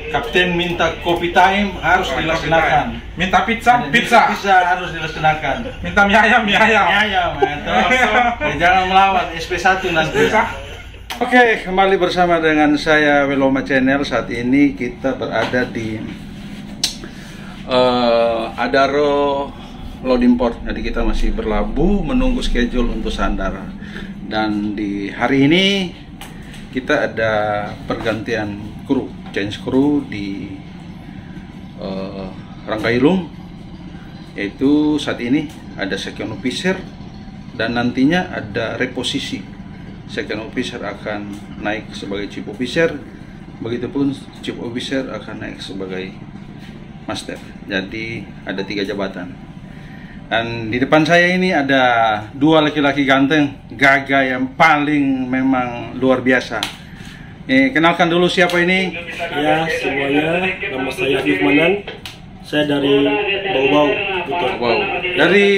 Kapten minta kopi time harus dilaksanakan. Minta pizza, pizza. Pizza harus dilaksanakan. Minta mie ayam, mie ayam. Mie ayam, jangan melawan SP1 nanti. Oke, kembali bersama dengan saya Weloma Channel. Saat ini kita berada di Adaro Loading Port. Jadi kita masih berlabuh menunggu schedule untuk sandar. Dan di hari ini kita ada pergantian kru, change kru di Rangkailung, yaitu saat ini ada second officer dan nantinya ada reposisi. Second officer akan naik sebagai chief officer, begitupun chief officer akan naik sebagai master. Jadi ada 3 jabatan. Dan di depan saya ini ada 2 laki-laki ganteng, gagah yang paling memang luar biasa. Kenalkan dulu siapa ini? Ya, semuanya, nama saya Hikmanan. Saya dari Bau-Bau, betul. Wow. Dari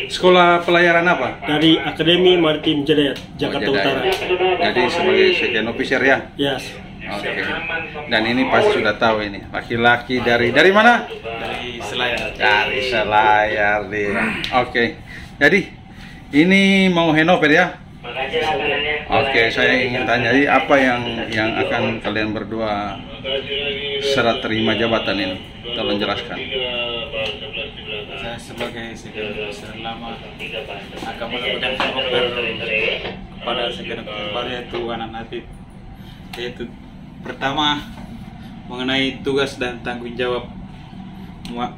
sekolah pelayaran apa? Dari Akademi Maritim Jedayat, Jakarta Utara. Jadi sebagai second officer ya? Yes. Oke. Dan ini pasti sudah tahu ini, laki-laki dari mana? Dari Selayar. Dari Selayar dia. Oke. Jadi ini mau handover ya? Oke, saya ingin tanya, jadi apa yang akan kalian berdua serah terima jabatan ini? Tolong jelaskan. Saya sebagai second officer lama akan melakukan handover kepada second officer baru, yaitu Anan Habib. Yaitu pertama mengenai tugas dan tanggung jawab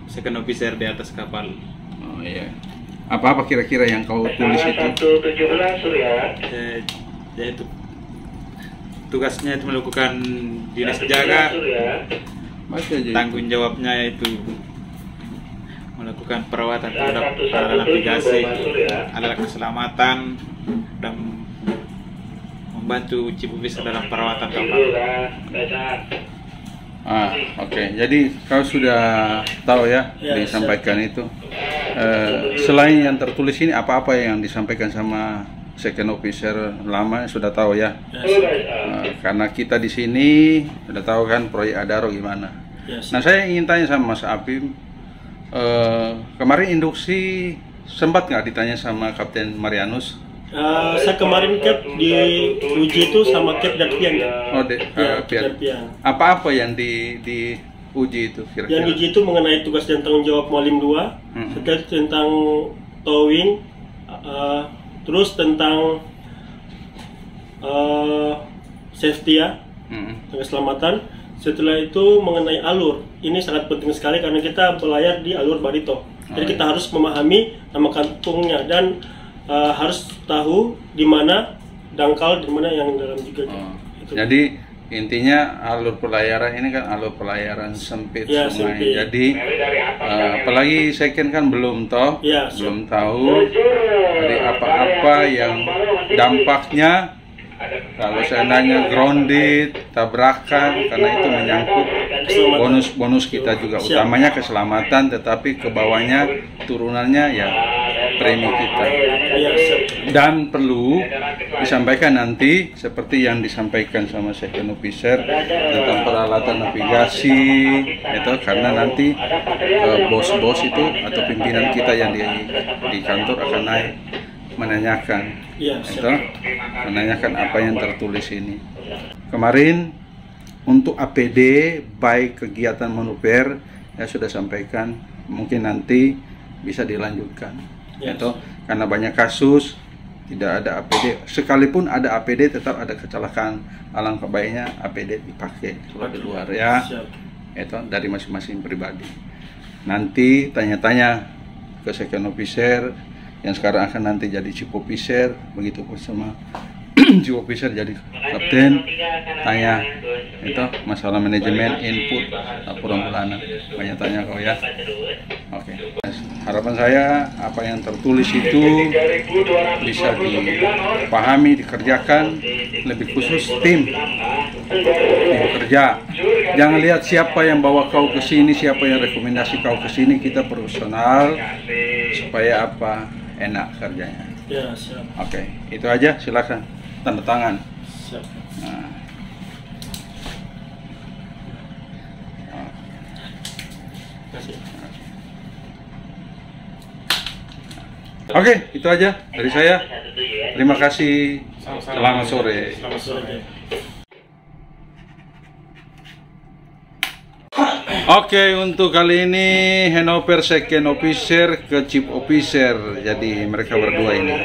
second officer di atas kapal. Oh iya. Apa kira-kira yang kau tulis itu? Yaitu tugasnya itu melakukan dinas jaga. Tanggung jawabnya yaitu melakukan perawatan terhadap alat navigasi, alat keselamatan, dan membantu chief officer dalam perawatan kapal. Oke. Jadi kau sudah tahu ya, disampaikan itu. Selain yang tertulis ini, apa-apa yang disampaikan sama second officer lama sudah tahu ya. Karena kita di sini sudah tahu kan proyek Adaro gimana. Nah, saya ingin tanya sama Mas Apim. Kemarin induksi sempat nggak ditanya sama Kapten Marianus? Saya kemarin Cap diuji itu sama Cap dan Pian. Oh, Pian. Apa-apa yang diuji itu kira-kira? Yang diuji itu mengenai tugas dan tanggung jawab Mualim 2, setelah tentang towing, terus tentang safety ya, keselamatan. Setelah itu mengenai alur, ini sangat penting sekali karena kita berlayar di alur Barito. Jadi kita harus memahami nama kampungnya dan harus tahu di mana dangkal, di mana yang dalam juga. Jadi intinya alur pelayaran ini kan alur pelayaran sempit ya, sungai. Sempit. Jadi apalagi second kan belum tahu, belum tahu. Jadi apa-apa yang dampaknya kalau seandainya grounded, tabrakan, karena itu menyangkut bonus kita juga, utamanya keselamatan, tetapi ke bawahnya turunannya ya premi kita. Dan perlu disampaikan nanti seperti yang disampaikan sama second officer tentang peralatan navigasi itu, karena nanti bos-bos itu atau pimpinan kita yang di kantor akan naik menanyakan menanyakan apa yang tertulis ini. Kemarin untuk APD baik kegiatan manuver ya sudah sampaikan, mungkin nanti bisa dilanjutkan. Itu karena banyak kasus tidak ada APD, sekalipun ada APD tetap ada kecelakaan. Alangkah baiknya APD dipakai kalau di luar ya. Itu dari masing-masing pribadi. Nanti tanya-tanya ke second officer yang sekarang akan nanti jadi chief officer, begitu pun sama chief officer jadi kapten. Tanya itu masalah manajemen, input, laporan bulanan, banyak tanya kau ya. Oke. Harapan saya apa yang tertulis itu bisa dipahami, dikerjakan, lebih khusus tim bekerja. Jangan lihat siapa yang bawa kau ke sini, siapa yang rekomendasi kau ke sini. Kita profesional supaya apa? Enak kerjanya. Ya, siap. Oke, itu aja, silakan tanda tangan. Siap. Nah. Oke, itu aja dari saya. Terima kasih. Selamat sore. Selamat sore. Oke, untuk kali ini handover second officer ke chief officer. Jadi mereka berdua ini.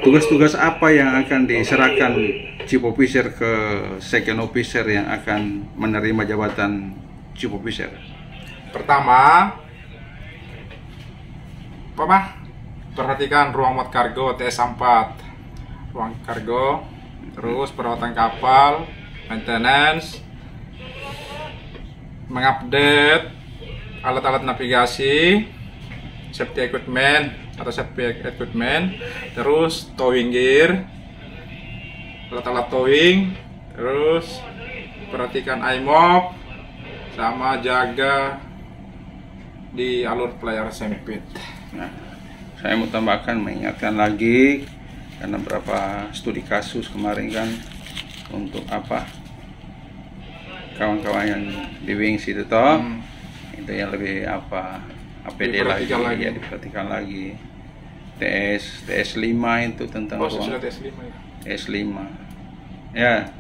Tugas-tugas apa yang akan diserahkan chief officer ke second officer yang akan menerima jabatan chief officer? Pertama, perhatikan ruang muat kargo TS4, ruang kargo, terus perawatan kapal, maintenance, mengupdate alat-alat navigasi, safety equipment atau safety equipment, terus towing gear, alat-alat towing, terus perhatikan IMOP, sama jaga di alur pelayaran sempit. Nah, saya mau tambahkan, mengingatkan lagi, karena berapa studi kasus kemarin kan, untuk apa kawan-kawan yang di Wings itu toh, itu yang lebih apa APD lagi, ya diperhatikan lagi. TS5 itu tentang ruang TS5 ya,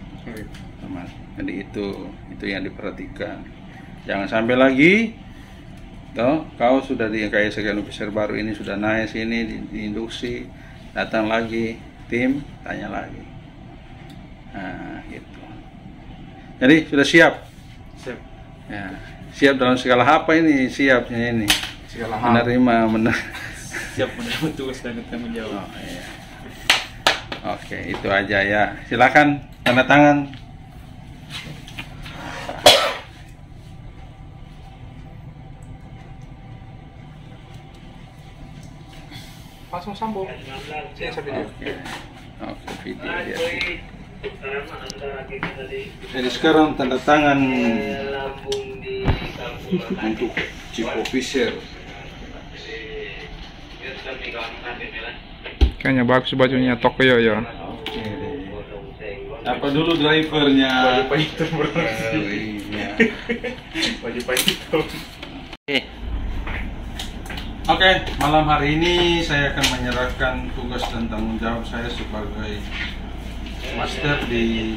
teman. Jadi itu yang diperhatikan. Jangan sampai lagi toh kau sudah kayak second officer baru ini sudah naik sini di induksi, datang lagi tim tanya lagi. Nah, gitu. Jadi sudah siap? Siap. Ya, siap dalam segala apa ini? Siapnya ini. Segala hal. Menerima Siap menerima tugas dan bertanggung jawab. Oh, iya. Oke, itu aja ya. Silakan tanda tangan. Langsung sambung. Video. Oke, video ya. Jadi sekarang tanda tangan untuk chief officer. Kayaknya bagus bajunya Tokyo ya. Oke. Apa dulu drivernya? Baju Python bro. Iya. Baju Python. Oke, malam hari ini saya akan menyerahkan tugas dan tanggung jawab saya sebagai master di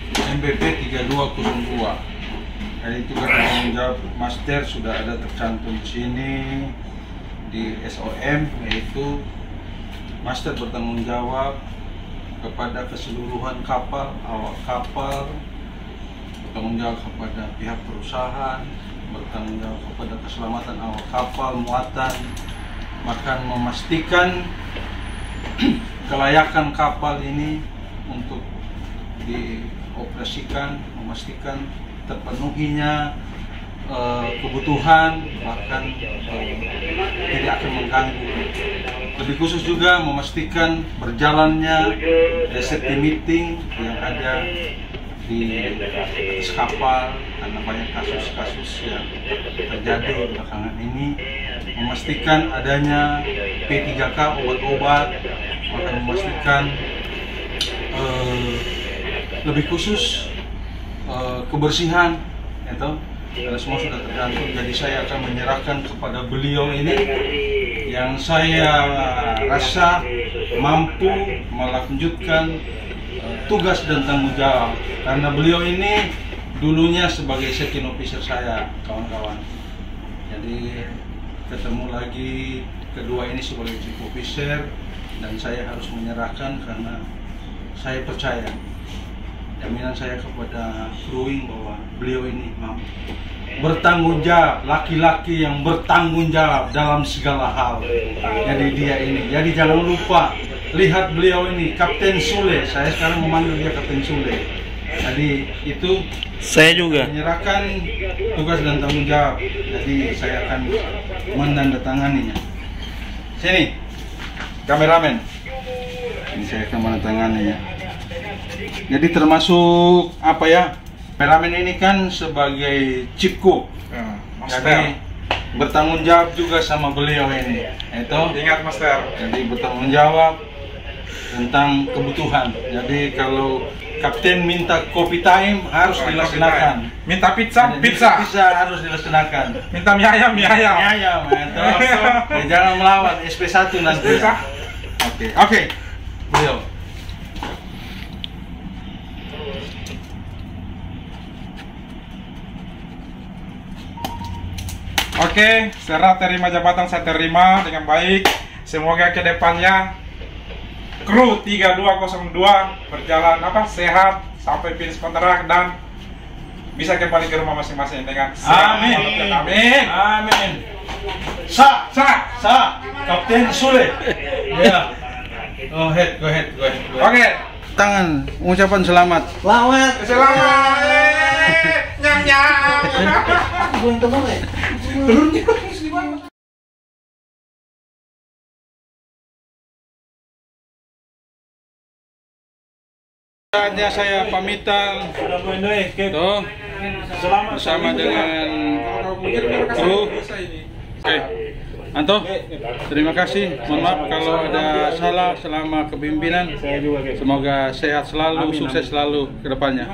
MBP 3202. Jadi tugas dan tanggung jawab master sudah ada tercantum di sini di SOM, yaitu master bertanggung jawab kepada keseluruhan kapal, awak kapal, bertanggung jawab kepada pihak perusahaan, bertanggung jawab kepada keselamatan awak kapal, muatan, bahkan memastikan kelayakan kapal ini untuk dioperasikan, memastikan terpenuhinya kebutuhan, bahkan tidak akan mengganggu. Lebih khusus juga memastikan berjalannya safety meeting yang ada di atas kapal, karena banyak kasus-kasus yang terjadi belakangan ini. Memastikan adanya P3K obat-obat, bahkan memastikan lebih khusus kebersihan itu. Karena semua sudah tergantung, jadi saya akan menyerahkan kepada beliau ini yang saya rasa mampu melanjutkan tugas dan tanggung jawab, karena beliau ini dulunya sebagai second officer saya, kawan-kawan. Jadi ketemu lagi kedua ini sebagai chief officer, dan saya harus menyerahkan karena saya percaya, jaminan saya kepada crewing bahwa beliau ini mampu bertanggung jawab, laki-laki yang bertanggung jawab dalam segala hal. Jadi dia ini, jadi jangan lupa lihat beliau ini, Kapten Sule. Saya sekarang memanggil dia Kapten Sule. Jadi itu saya juga menyerahkan tugas dan tanggung jawab. Jadi saya akan menandatanganinya. Sini, kameramen. Ini saya akan menandatanganinya. Jadi termasuk apa ya? Kameramen ini kan sebagai chief cook. Jadi bertanggung jawab juga sama beliau ini. Itu ingat master. jadi bertanggung jawab tentang kebutuhan. Jadi kalau kapten minta kopi time harus dilaksanakan. Minta pizza, pizza. Pizza harus dilaksanakan. Minta mie ayam, mie ayam. Mie ayam, mantap. Jangan melawan SP1 nanti. Oke. Beliau. Oke, serah terima jabatan saya terima dengan baik. Semoga kedepannya kru 3202 berjalan sehat sampai finish kontrak dan bisa kembali ke rumah masing-masing dengan Amin. Amin. Amin. Sa. Kapten Sule. Ya. Go ahead. Oke. Tangan ucapan selamat. Selamat. Nyam. Telurnya di mana? Saatnya saya pamitan. Tuh, bersama dengan kru. Oke. Anto, terima kasih. Mohon maaf kalau ada salah selama kepemimpinan. Semoga sehat selalu, sukses selalu ke depannya.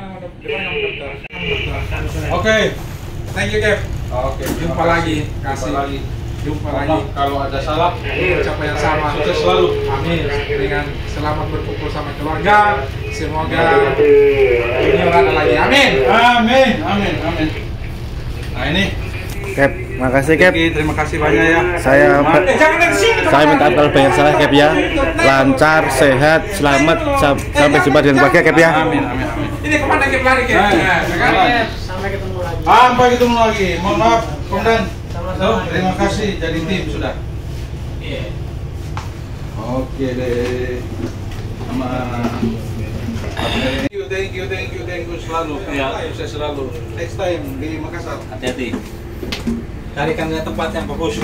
Oke. Thank you, Kev. Oke, jumpa lagi. Jumpa lagi. Kalau ada salah, Ucapan yang sama. sukses selalu. Amin. Dengan selamat berkumpul sama keluarga. Semoga dunia ada lagi. Amin. Amin. Nah ini, Kep, makasih Kep. terima kasih banyak ya. Saya minta kalau banyak salah Kep ya. Lancar, sehat, selamat sampai jumpa dengan keluarga Kep ya. Amin. Ini kemana Kep lari Kep? Sampai ketemu lagi. Mohon maaf, Komandan. Terima kasih jadi tim sudah. Oke deh. Thank you selalu. Sukses selalu. Next time di Makassar. Hati-hati. Carikan tempat yang bagus.